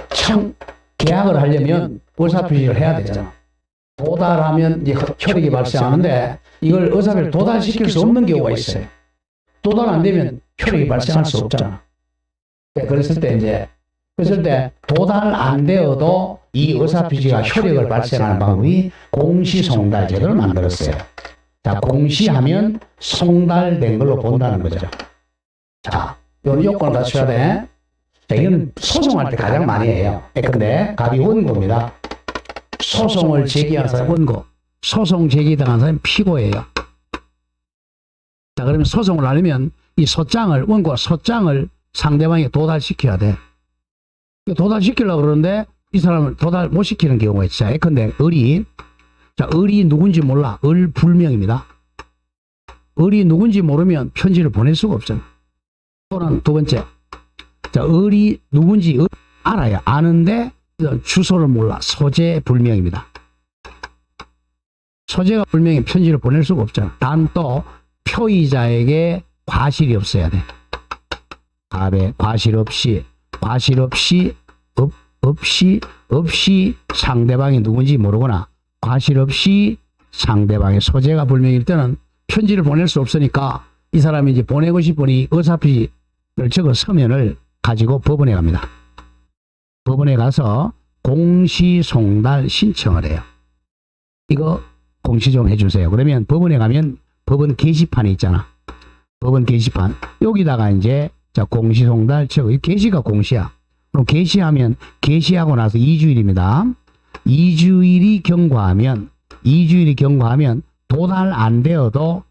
계약을 하려면 의사표시를 해야 되잖아. 도달하면 이제 효력이 발생하는데 이걸 의사표시를 도달시킬 수 없는 경우가 있어요. 도달 안 되면 효력이 발생할 수 없잖아. 그랬을 때 도달 안 되어도 이 의사표시가 효력을 발생하는 방법이 공시송달 제도를 만들었어요. 자, 공시하면 송달된 걸로 본다는 거죠. 자, 요 요건을 갖춰야 돼. 자, 이건 소송할 때 가장 많이 해요. 근데 갑이 원고입니다. 소송을 제기한 사람 원고. 소송 제기당한 사람이 피고예요. 자, 그러면 소송을 하려면 이 원고 소장을 상대방에 도달시켜야 돼. 도달시키려고 그러는데 이 사람을 도달 못 시키는 경우가 있어요. 근데 을이 누군지 몰라. 을불명입니다. 을이 누군지 모르면 편지를 보낼 수가 없잖아. 또는 두 번째, 을이 누군지 알아요. 아는데 주소를 몰라. 소재 불명입니다. 소재가 불명히 편지를 보낼 수가 없잖아. 단 또 표의자에게 과실이 없어야 돼. 답에 과실 없이 상대방이 누군지 모르거나 과실 없이 상대방의 소재가 불명일 때는 편지를 보낼 수 없으니까 이 사람이 이제 보내고 싶으니 의사표시를 적어 서면을 가지고 법원에 갑니다. 법원에 가서 공시송달 신청을 해요. 이거 공시 좀 해주세요. 그러면 법원에 가면 법원 게시판이 있잖아. 법원 게시판. 여기다가 이제 자 공시송달 적어. 이 게시가 공시야. 그럼 게시하면 게시하고 나서 2주일입니다. 2주일이 경과하면 도달 안 되어도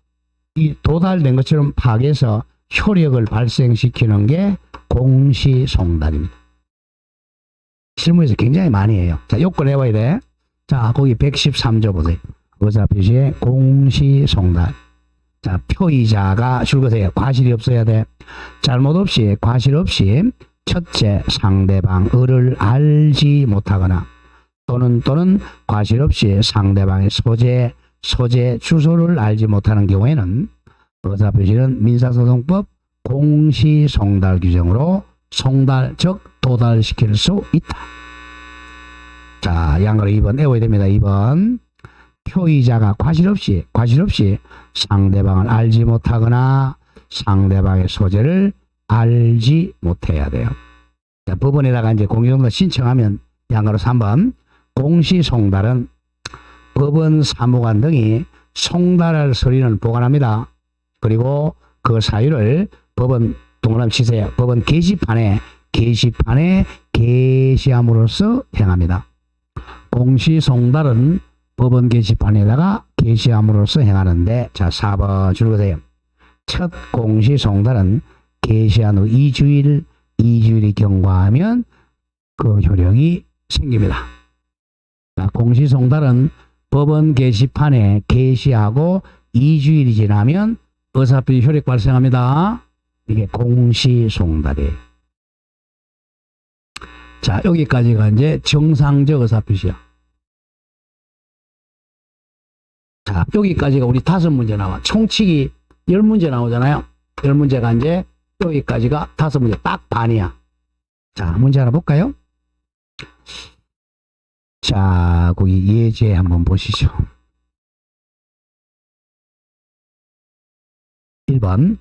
이 도달된 것처럼 파악해서 효력을 발생시키는 게 공시송달입니다. 실무에서 굉장히 많이 해요. 자, 요건 해봐야 돼. 자, 거기 113조 보세요. 의사표시에 공시송달. 자, 표의자가 줄거세요. 과실이 없어야 돼. 잘못 없이, 과실 없이, 첫째, 상대방 을을 알지 못하거나, 또는 과실 없이 상대방의 소재, 주소를 알지 못하는 경우에는 의사표시는 민사소송법 공시송달 규정으로 송달, 즉 도달시킬 수 있다. 자, 양가로 2번 외워야 됩니다. 2번. 표의자가 과실 없이 상대방을 알지 못하거나 상대방의 소재를 알지 못해야 돼요. 자, 법원에다가 이제 공시송달 신청하면 양가로 3번. 공시송달은 법원 사무관 등이 송달할 서류는 보관합니다. 그리고 그 사유를 법원 동그라미 치세요. 법원 게시판에 게시함으로써 행합니다. 공시송달은 법원 게시판에다가 게시함으로써 행하는데, 자, 4번 줄거세요. 첫 공시송달은 게시한 후 2주일이 경과하면 그 효력이 생깁니다. 자, 공시송달은 법원 게시판에 게시하고 2주일이 지나면 의사표시 효력 발생합니다. 이게 공시송달이에요. 자, 여기까지가 이제 정상적 의사표시야. 자, 여기까지가 우리 5문제 나와. 총칙이 10문제 나오잖아요. 10문제가 이제 여기까지가 5문제 딱 반이야. 자, 문제 하나 볼까요? 자, 거기 예제 한번 보시죠. 1번.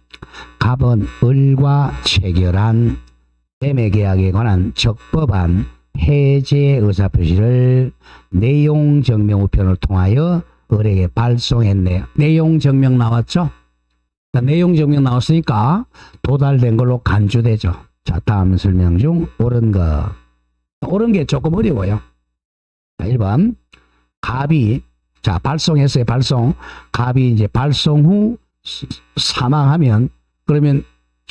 갑은 을과 체결한 매매계약에 관한 적법한 해제 의사표시를 내용증명 우편을 통하여 을에게 발송했네요. 내용증명 나왔죠? 내용증명 나왔으니까 도달된 걸로 간주되죠. 자, 다음 설명 중 옳은 게 조금 어려워요. 자, 1번. 갑이, 자, 발송했어요. 갑이 이제 발송 후 사망하면, 그러면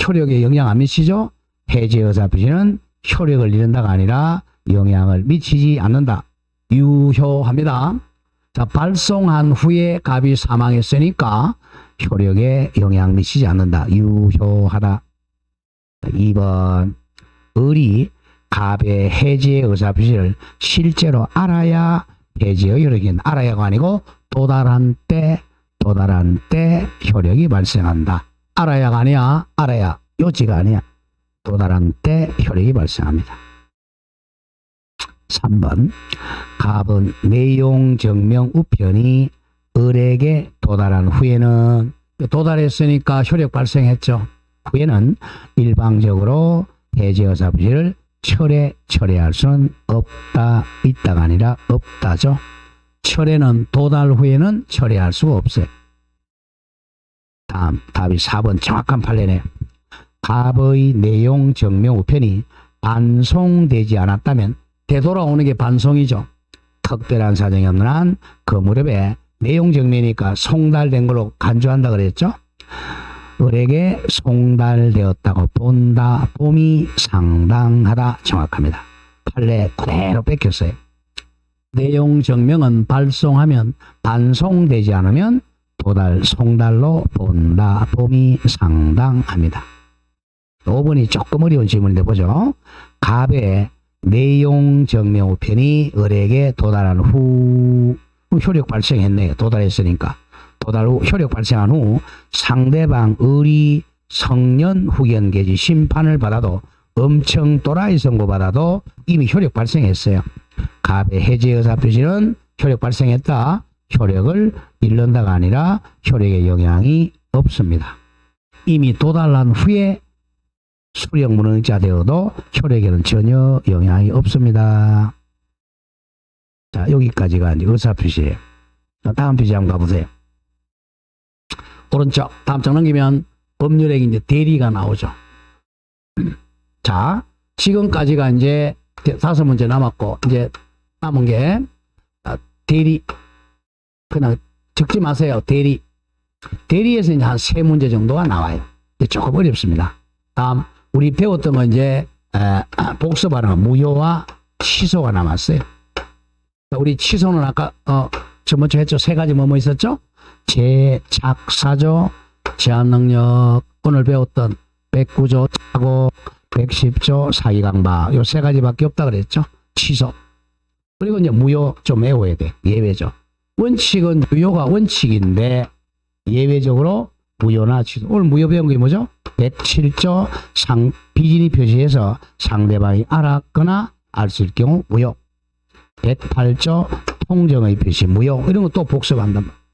효력에 영향 안 미치죠? 해제 의사표시는 효력을 잃는다가 아니라 영향을 미치지 않는다. 유효합니다. 자, 발송한 후에 갑이 사망했으니까 효력에 영향 미치지 않는다. 유효하다. 2번. 을이 갑의 해제 의사표시를 실제로 알아야 해제의 효력이 알아야가 아니고 도달한 때 효력이 발생한다. 알아야가 아니야. 알아야. 요지가 아니야. 도달한 때 효력이 발생합니다. 3번. 갑은 내용 증명 우편이 을에게 도달한 후에는, 도달했으니까 효력 발생했죠. 후에는 일방적으로 해제 의사표시를 철회할 수는 없다. 있다가 아니라 없다죠. 철회는 도달 후에는 철회할 수가 없어요. 다음 답이 4번 정확한 판례네요. 갑의 내용 증명 우편이 반송되지 않았다면, 되돌아오는 게 반송이죠. 특별한 사정이 없는 한 그 무렵에 내용 증명이니까 송달된 걸로 간주한다 그랬죠. 을에게 송달되었다고 본다. 봄이 상당하다. 정확합니다. 판례 그대로 뺏겼어요. 내용 증명은 발송하면 반송되지 않으면 송달로 본다. 봄이 상당합니다. 5번이 조금 어려운 질문인데 보죠. 갑의 내용 정명우편이 을에게 도달한 후 효력 발생했네요. 도달했으니까. 도달 후 효력 발생한 후 상대방 을이 성년 후견계지 심판을 받아도 엄청 또라이 선고 받아도 이미 효력 발생했어요. 갑의 해제 의사 표시는 효력 발생했다. 효력을 잃는다가 아니라 효력에 영향이 없습니다. 이미 도달한 후에 수령 무능자 되어도 효력에는 전혀 영향이 없습니다. 자, 여기까지가 이제 의사 표시예요. 다음 표시 한번 가보세요. 오른쪽 다음 장 넘기면 법률에 이제 대리가 나오죠. 자, 지금까지가 이제 5문제 남았고 이제 남은 게 대리. 그냥 적지 마세요. 대리. 대리에서 이제 한 3문제 정도가 나와요. 조금 어렵습니다. 다음 우리 배웠던 건 이제 복습하는 무효와 취소가 남았어요. 우리 취소는 아까 저번주 했죠. 3가지 뭐뭐 있었죠? 제착사조, 제한능력, 오늘 배웠던 109조, 착오, 110조, 사기강박 요 3가지밖에 없다 그랬죠. 취소. 그리고 이제 무효 좀 외워야 돼. 예외죠. 원칙은 무효가 원칙인데 예외적으로 무효나 취소. 오늘 무효 배운 게 뭐죠? 107조 비진이 표시해서 상대방이 알았거나 알 수 있을 경우 무효. 108조 통정의 표시 무효. 이런 거 또 복습한단 말이에요.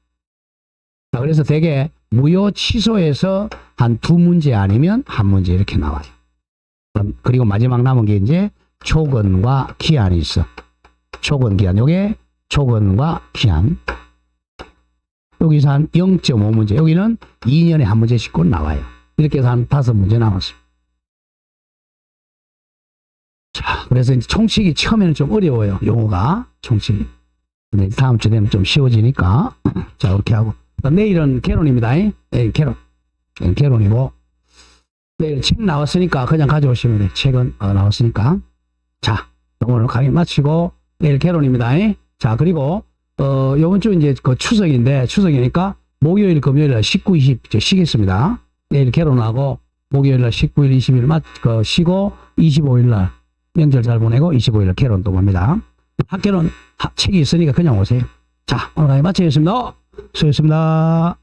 자, 그래서 대개 무효 취소에서 한 2문제 아니면 1문제 이렇게 나와요. 그리고 마지막 남은 게 이제 초건과 기한이 있어. 초건 기한. 요게 초건과 기한. 여기서 한 0.5문제. 여기는 2년에 1문제씩 곧 나와요. 이렇게 해서 한 5문제 남았습니다. 자, 그래서 이제 총칙이 처음에는 좀 어려워요. 용어가. 총칙이. 근데 다음 주 되면 좀 쉬워지니까. 자, 이렇게 하고. 내일은 개론입니다. 내일 개론. 개론이고. 내일 책 나왔으니까 그냥 가져오시면 돼요. 책은 나왔으니까. 자, 오늘 강의 마치고 내일 개론입니다. 자, 그리고 요번 주 이제 그 추석인데 추석이니까 목요일, 금요일 19, 20 쉬겠습니다. 내일 개론하고 목요일 날 19일, 20일 쉬고 25일 날 명절 잘 보내고 25일 날 개론 또 봅니다. 학개론 책이 있으니까 그냥 오세요. 자, 오늘 강의 마치겠습니다. 수고했습니다.